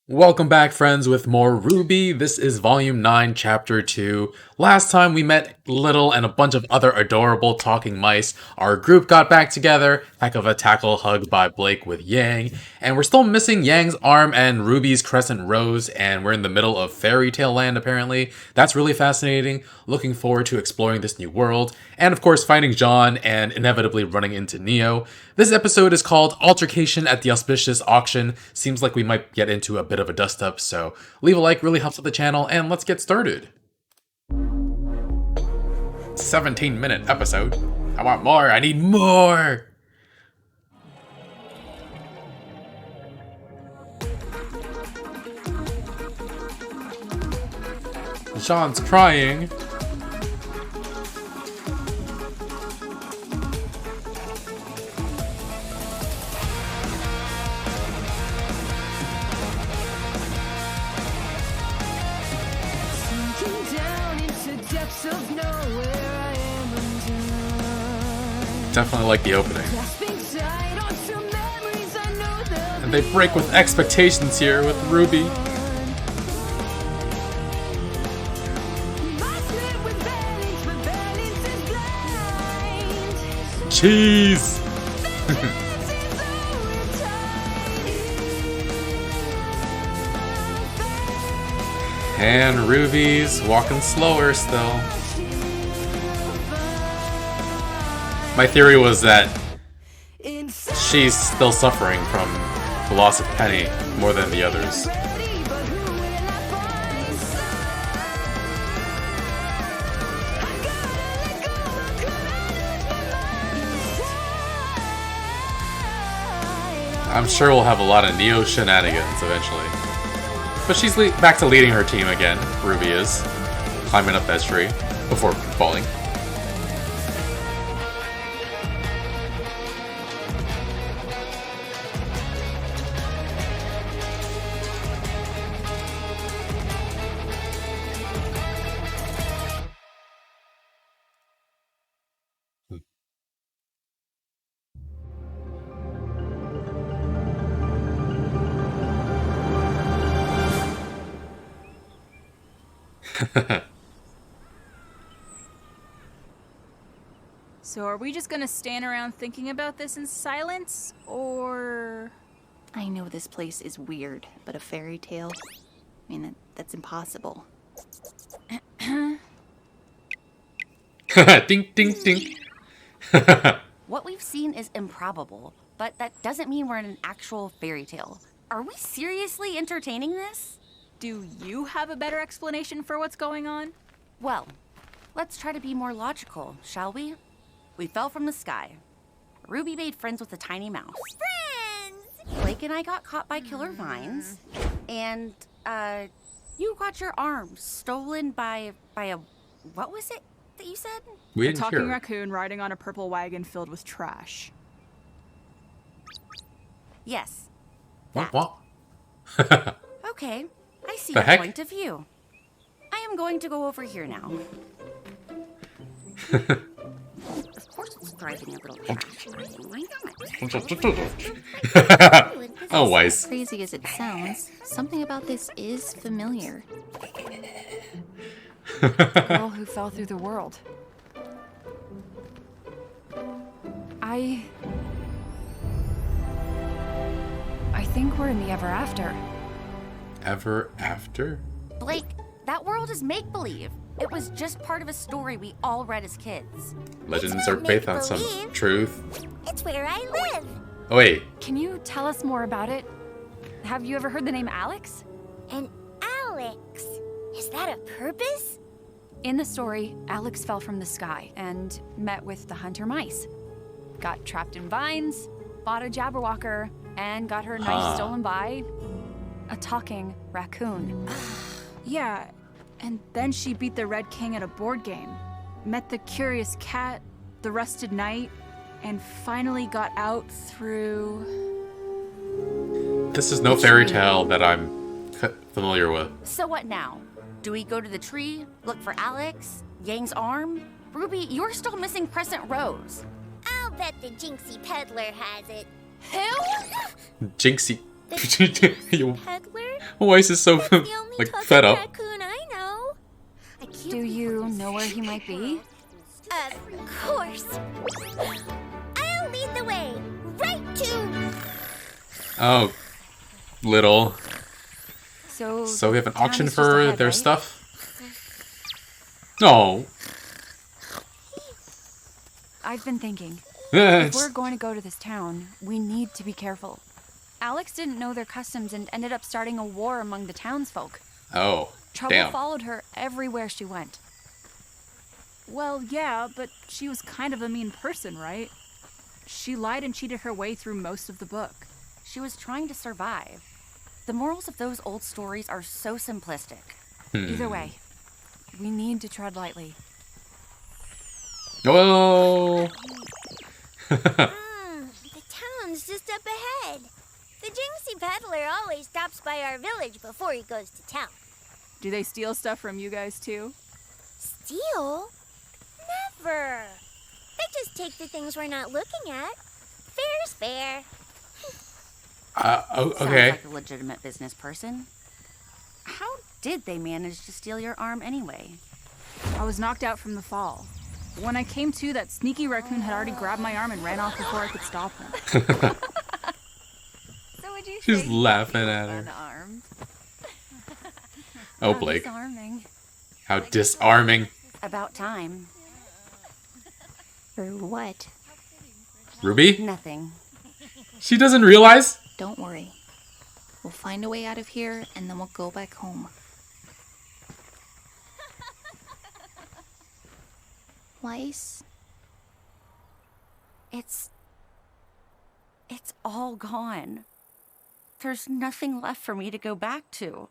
Welcome back, friends, with more RWBY. This is Volume 9, Chapter 2. Last time we met Little and a bunch of other adorable talking mice. Our group got back together, heck of a tackle hug by Blake with Yang, and we're still missing Yang's arm and RWBY's crescent rose, and we're in the middle of fairy tale land, apparently. That's really fascinating. Looking forward to exploring this new world, and of course finding John and inevitably running into Neo. This episode is called Altercation at the Auspicious auction. Seems like we might get into a bit of a dust up, so leave a like, really helps with the channel, and let's get started. 17-minute episode. I want more, I need more! John's crying. Definitely like the opening. And they break with expectations here with RWBY. Cheese! And RWBY's walking slower still. My theory was that she's still suffering from the loss of Penny more than the others. I'm sure we'll have a lot of Neo shenanigans eventually. But she's back to leading her team again, RWBY is, climbing up that tree before falling. So are we just gonna stand around thinking about this in silence, or... I know this place is weird, but a fairy tale? I mean, that's impossible. Ding, ding, ding. What we've seen is improbable, but that doesn't mean we're in an actual fairy tale. Are we seriously entertaining this? Do you have a better explanation for what's going on? Well, let's try to be more logical, shall we? We fell from the sky. RWBY made friends with a tiny mouse. Friends! Blake and I got caught by killer vines. And, you got your arm stolen by a... What was it that you said? We A didn't talking hear. raccoon riding on a purple wagon filled with trash. Yes. What? Okay, I see The your heck? point of view. I am going to go over here now. Of course it's driving a little trash. Why not? Oh, Weiss. Crazy as it sounds, something about this is familiar. The girl who fell through the world. I think we're in the ever after. Ever after? Blake, that world is make-believe. It was just part of a story we all read as kids. Legends are based on some make-believe. truth. It's where I live. Oh, wait. Can you tell us more about it? Have you ever heard the name Alex? And Alex. Is that a purpose? In the story, Alex fell from the sky and met with the hunter mice. Got trapped in vines, fought a Jabberwocker, and got her knife stolen by a talking raccoon. Yeah, and then she beat the Red King at a board game, met the curious cat, the rusted knight, and finally got out through... This is no fairy tale that I'm familiar with. So what now? Do we go to the tree, look for Alex, Yang's arm? RWBY, you're still missing Crescent Rose. I'll bet the jinxy peddler has it. Who? Jinxy. The peddler? Weiss is so That's the only like talking fed up. raccoon I know. I can't Do you know where he might be? Of course. I'll lead the way. Right to... Oh, little. So We have an town auction is just for ahead, their right? stuff. No. I've been thinking. If It's- we're going to go to this town, we need to be careful. Alex didn't know their customs and ended up starting a war among the townsfolk. oh, Trouble damn. followed her everywhere she went. Well, yeah, but she was kind of a mean person, right? She lied and cheated her way through most of the book. She was trying to survive. The morals of those old stories are so simplistic. Either way, we need to tread lightly. Oh. The town's just up ahead. The jinxy peddler always stops by our village before he goes to town. Do they steal stuff from you guys too? Steal? Never. They just take the things we're not looking at. Fair's fair. Oh, Sounds okay. like a legitimate business person. How did they manage to steal your arm anyway? I was knocked out from the fall. When I came to, that sneaky raccoon had already grabbed my arm and ran off before I could stop him. So would you She's say laughing at her. unarmed? Oh, Blake. Disarming. How disarming. About time. For what? Ruby? Nothing. She doesn't realize? Don't worry. We'll find a way out of here and then we'll go back home. Weiss? It's all gone. There's nothing left for me to go back to.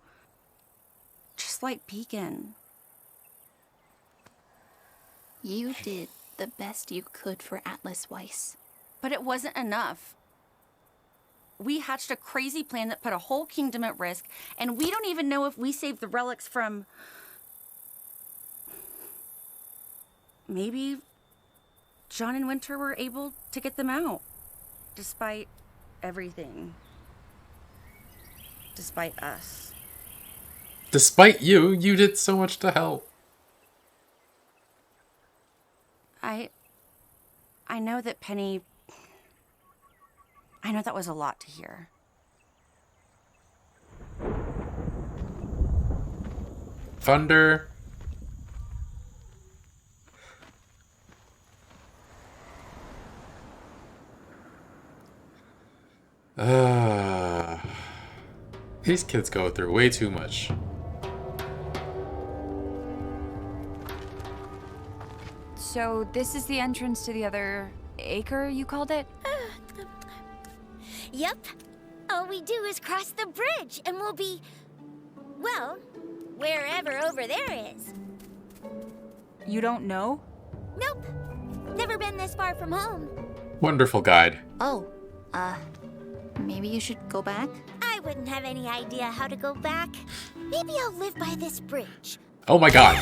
Just like Beacon. You did the best you could for Atlas, Weiss. But it wasn't enough. We hatched a crazy plan that put a whole kingdom at risk, and we don't even know if we saved the relics from... Maybe John and Winter were able to get them out. Despite everything. Despite us. Despite you did so much to help. I know that Penny... I know that was a lot to hear. Thunder. These kids go through way too much. So this is the entrance to the other acre, you called it? Yep. All we do is cross the bridge and we'll be, well, wherever over there is. You don't know? Nope. Never been this far from home. Wonderful guide. Oh, maybe you should go back? I wouldn't have any idea how to go back. Maybe I'll live by this bridge. Oh my god.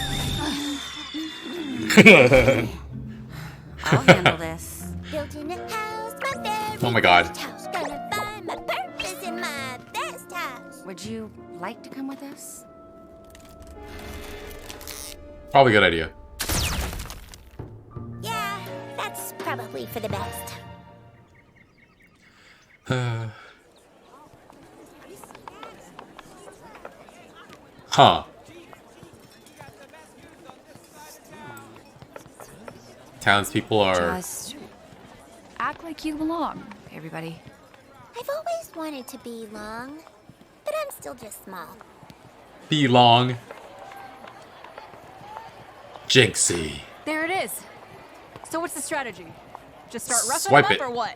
I'll handle this. Built in a house, my very Oh my God. best house. Gonna find my purpose in my best house. Would you like to come with us? Probably a good idea. Yeah, that's probably for the best. Huh. Townspeople are... Just act like you belong, everybody. I've always wanted to be long, but I'm still just small. belong. Jinxy. There it is. So what's the strategy? Just start roughing Swipe them it. up or what?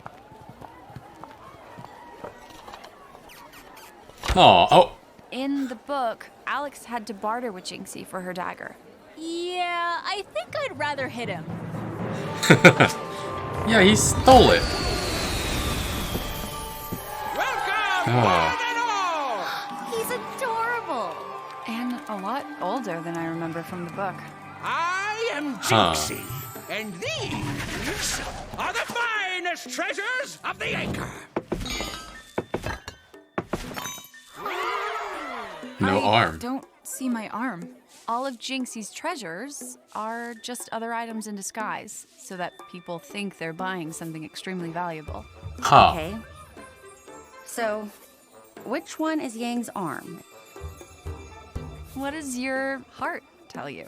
Oh. In the book, Alex had to barter with Jinxy for her dagger. Yeah, I think I'd rather hit him. Yeah, he stole it. Welcome, Ah. one and all! He's adorable. And a lot older than I remember from the book. I am Jinxy, and these are the finest treasures of the acre. No arm. Don't see my arm. All of Jinxie's treasures are just other items in disguise, so that people think they're buying something extremely valuable. Huh. Okay. So, which one is Yang's arm? What does your heart tell you?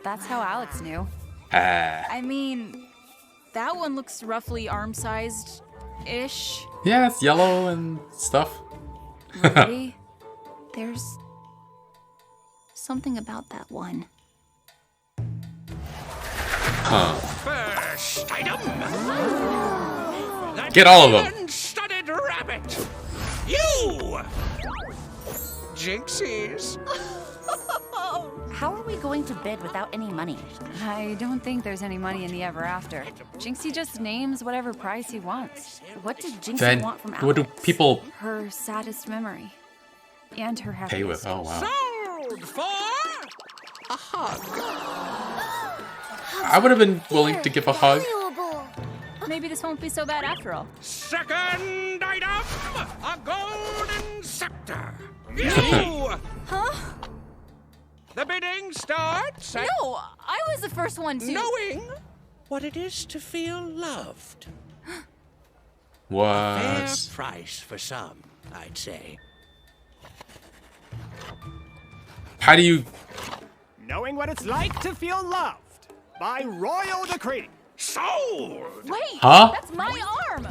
That's how Alex knew. Ah. I mean, that one looks roughly arm-sized-ish. Yeah, it's yellow and stuff. Ruby? There's something about that one. Huh. First item. The Get all of them. diamond-studded rabbit. You. Jinxies. How are we going to bid without any money? I don't think there's any money in the ever after. Jinxie just names whatever price he wants. What did Jinxie Then want from Alex? what do people Her saddest memory. And her happiest. pay with? Oh wow. Sold for a hug. I would have been willing to give a hug. Valuable. Maybe this won't be so bad after all. Second item. A golden scepter. You. Huh? The bidding starts at No, I was the first one to... knowing what it is to feel loved. Fair What? price for some, I'd say. How do you? Knowing what it's like to feel loved by royal decree. Sold. Wait, Huh? that's my arm!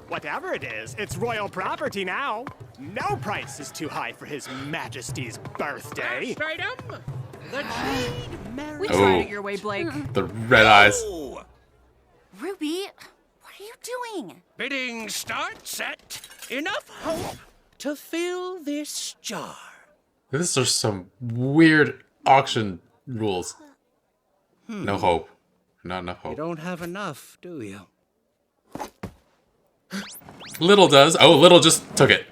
Whatever it is, it's royal property now. No price is too high for His Majesty's birthday. Last item. The jade marriage. We Oh. tried it your way, Blake. The red eyes. Ruby, what are you doing? Bidding starts at enough hope to fill this jar. These are some weird auction rules. No hope. Not enough You hope. don't have enough, do you? Little does. Oh, Little just took it.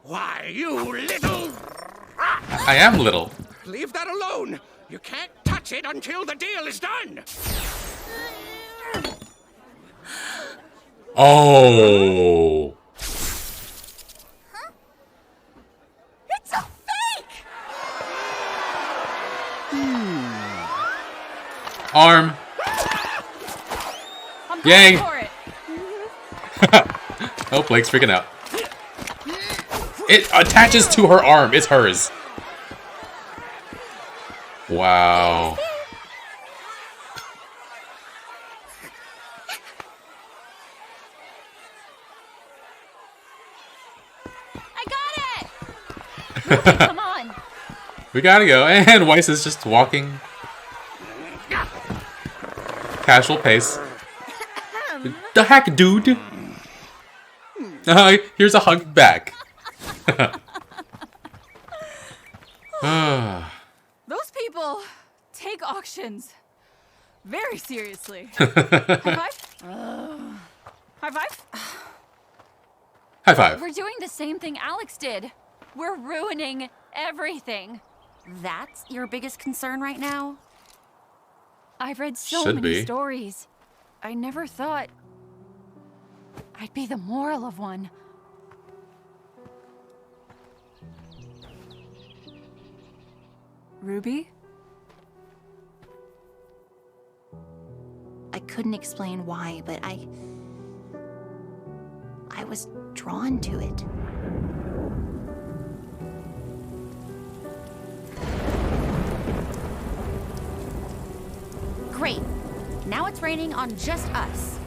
Why, you little... I am Little. Leave that alone. You can't touch it until the deal is done. Oh. It's a fake! Arm. I'm Yang. going for it. Oh, Blake's freaking out. It attaches to her arm. It's hers. Wow. I got it! Ruby, come on. We gotta go. And Weiss is just walking. Casual pace. The heck, dude? Here's a hug back. Those people take auctions very seriously. High five? High five? High five. We're doing the same thing Alex did. We're ruining everything. That's your biggest concern right now? I've read so Should many be. stories. I never thought I'd be the moral of one. Ruby? I couldn't explain why, but I was drawn to it. Great. Now it's raining on just us.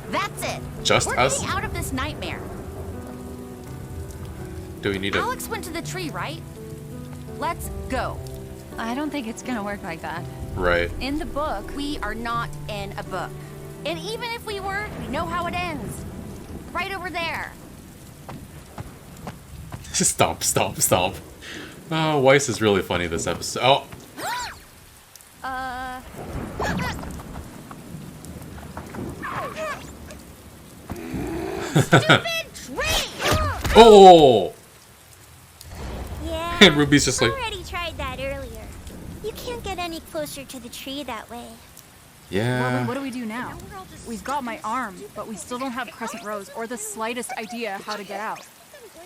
That's it. Just We're us? getting out of this nightmare. Do we need a... Alex went to the tree, right? Let's go. I don't think it's gonna work like that. Right. In the book, We are not in a book. And even if we were, we know how it ends. Right over there. Stomp, stomp, stomp. Oh, Weiss is really funny this episode. Oh, Stupid tree! oh! Yeah. And Ruby's just like, Already tried that earlier. You can't get any closer to the tree that way. yeah. What do we do now? We've got my arm, but we still don't have crescent rose or the slightest idea how to get out.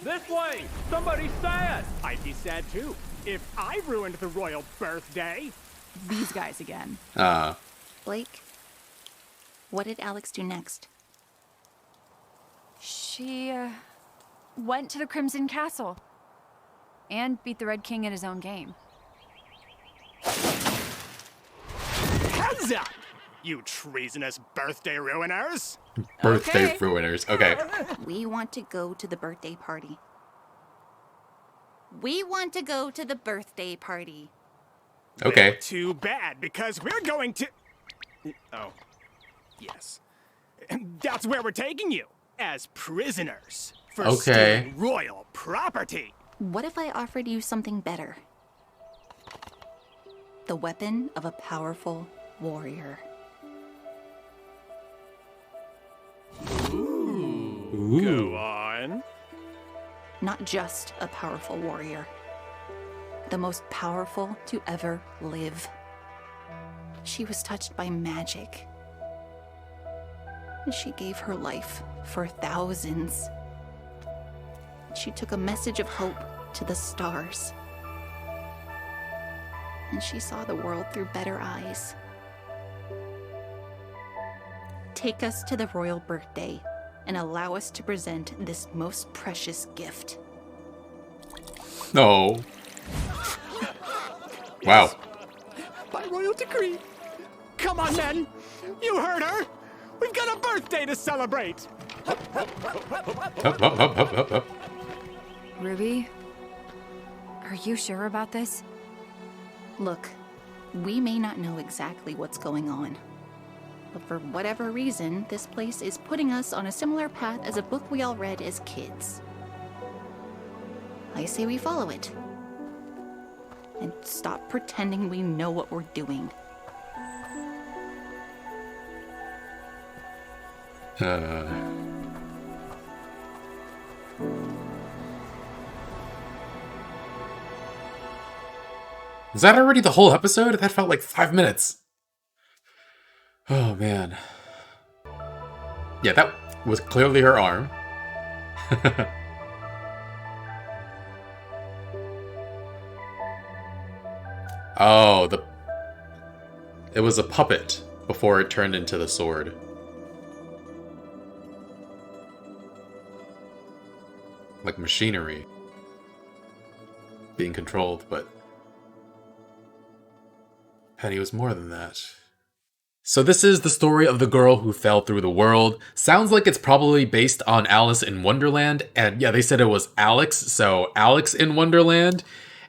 This way! Somebody's sad! I'd be sad too if I ruined the royal birthday. These guys again. Blake, what did Alex do next? She went to the Crimson Castle and beat the Red King in his own game. Heads up, you treasonous birthday ruiners. Birthday ruiners. Okay. We want to go to the birthday party. We want to go to the birthday party. Okay. Well, too bad, because we're going to... Oh, yes. That's where we're taking you, as prisoners, for stealing royal property. What if I offered you something better? The weapon of a powerful warrior. Go on. Not just a powerful warrior. The most powerful to ever live. She was touched by magic. She gave her life for thousands. She took a message of hope to the stars. And she saw the world through better eyes. Take us to the royal birthday and allow us to present this most precious gift. No. Wow. By royal decree. Come on, men. You heard her. We've got a birthday to celebrate. Up. Ruby, are you sure about this? Look, we may not know exactly what's going on. But for whatever reason, this place is putting us on a similar path as a book we all read as kids. I say we follow it. And stop pretending we know what we're doing. Is that already the whole episode? That felt like 5 minutes. Oh, man. Yeah, that was clearly her arm. Oh, it was a puppet before it turned into the sword. Like machinery being controlled, but Penny was more than that. So this is the story of the girl who fell through the world. Sounds like it's probably based on Alice in Wonderland. And yeah, they said it was Alex, so Alex in Wonderland.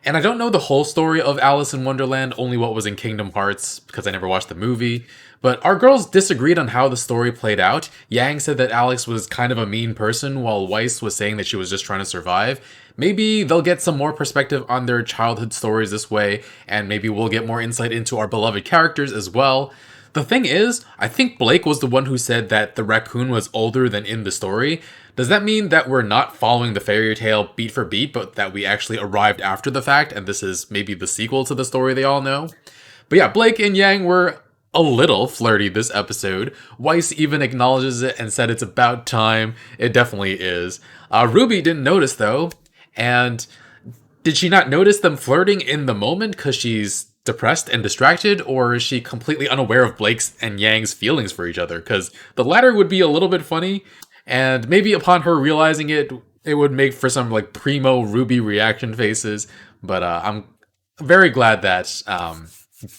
And I don't know the whole story of Alice in Wonderland, only what was in Kingdom Hearts, because I never watched the movie. But our girls disagreed on how the story played out. Yang said that Alex was kind of a mean person, while Weiss was saying that she was just trying to survive. Maybe they'll get some more perspective on their childhood stories this way, and maybe we'll get more insight into our beloved characters as well. The thing is, I think Blake was the one who said that the raccoon was older than in the story. Does that mean that we're not following the fairy tale beat for beat, but that we actually arrived after the fact, and this is maybe the sequel to the story they all know? But yeah, Blake and Yang were a little flirty this episode. Weiss even acknowledges it and said it's about time. It definitely is. Ruby didn't notice though, and did she not notice them flirting in the moment because she's depressed and distracted, or is she completely unaware of Blake's and Yang's feelings for each other? Because the latter would be a little bit funny, and maybe upon her realizing it, it would make for some like primo Ruby reaction faces. But I'm very glad that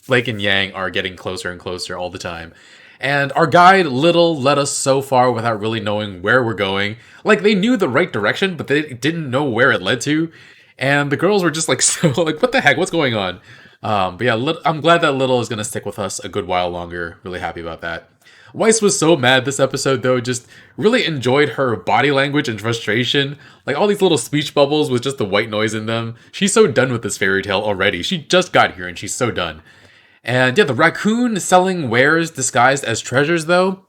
Blake and Yang are getting closer and closer all the time. And our guide, Little, led us so far without really knowing where we're going. Like, they knew the right direction, but they didn't know where it led to. And the girls were just like, so, like, what the heck? What's going on? But yeah, I'm glad that Little is going to stick with us a good while longer. Really happy about that. Weiss was so mad this episode, though. Just really enjoyed her body language and frustration. Like, all these little speech bubbles with just the white noise in them. She's so done with this fairy tale already. She just got here and she's so done. And yeah, the raccoon selling wares disguised as treasures, though.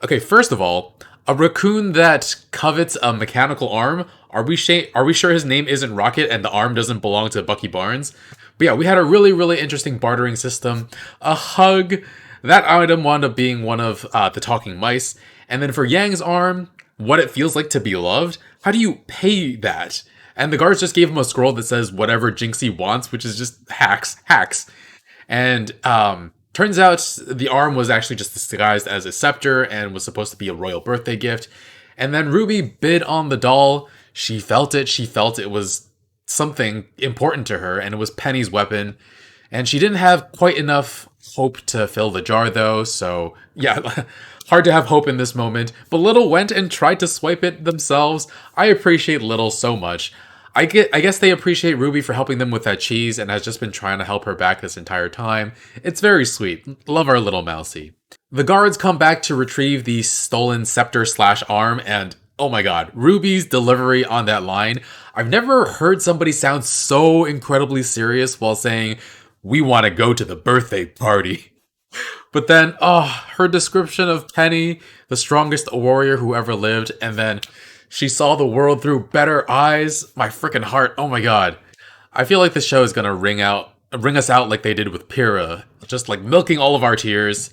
Okay, first of all, a raccoon that covets a mechanical arm. Are we sure his name isn't Rocket and the arm doesn't belong to Bucky Barnes? But yeah, we had a really, really interesting bartering system. A hug. That item wound up being one of the talking mice. And then for Yang's arm, what it feels like to be loved. how do you pay that? And the guards just gave him a scroll that says whatever Jinxie wants, which is just hacks. And turns out the arm was actually just disguised as a scepter and was supposed to be a royal birthday gift. And then RWBY bid on the doll. She felt it. She felt it was something important to her, and it was Penny's weapon. And she didn't have quite enough hope to fill the jar, though, so yeah, hard to have hope in this moment. But Little went and tried to swipe it themselves. I appreciate Little so much. I guess they appreciate RWBY for helping them with that cheese and has just been trying to help her back this entire time. It's very sweet. Love our little mousy. The guards come back to retrieve the stolen scepter/arm, and oh my god, RWBY's delivery on that line. I've never heard somebody sound so incredibly serious while saying, "We want to go to the birthday party." But then, her description of Penny, the strongest warrior who ever lived, and then she saw the world through better eyes. My freaking heart, oh my god. I feel like the show is gonna ring us out like they did with Pyrrha, just like milking all of our tears.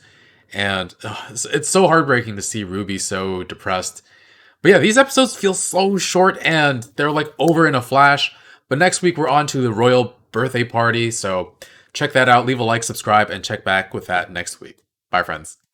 And it's so heartbreaking to see RWBY so depressed. But yeah, these episodes feel so short and they're like over in a flash. But next week we're on to the royal birthday party, so check that out. Leave a like, subscribe, and check back with that next week. Bye, friends.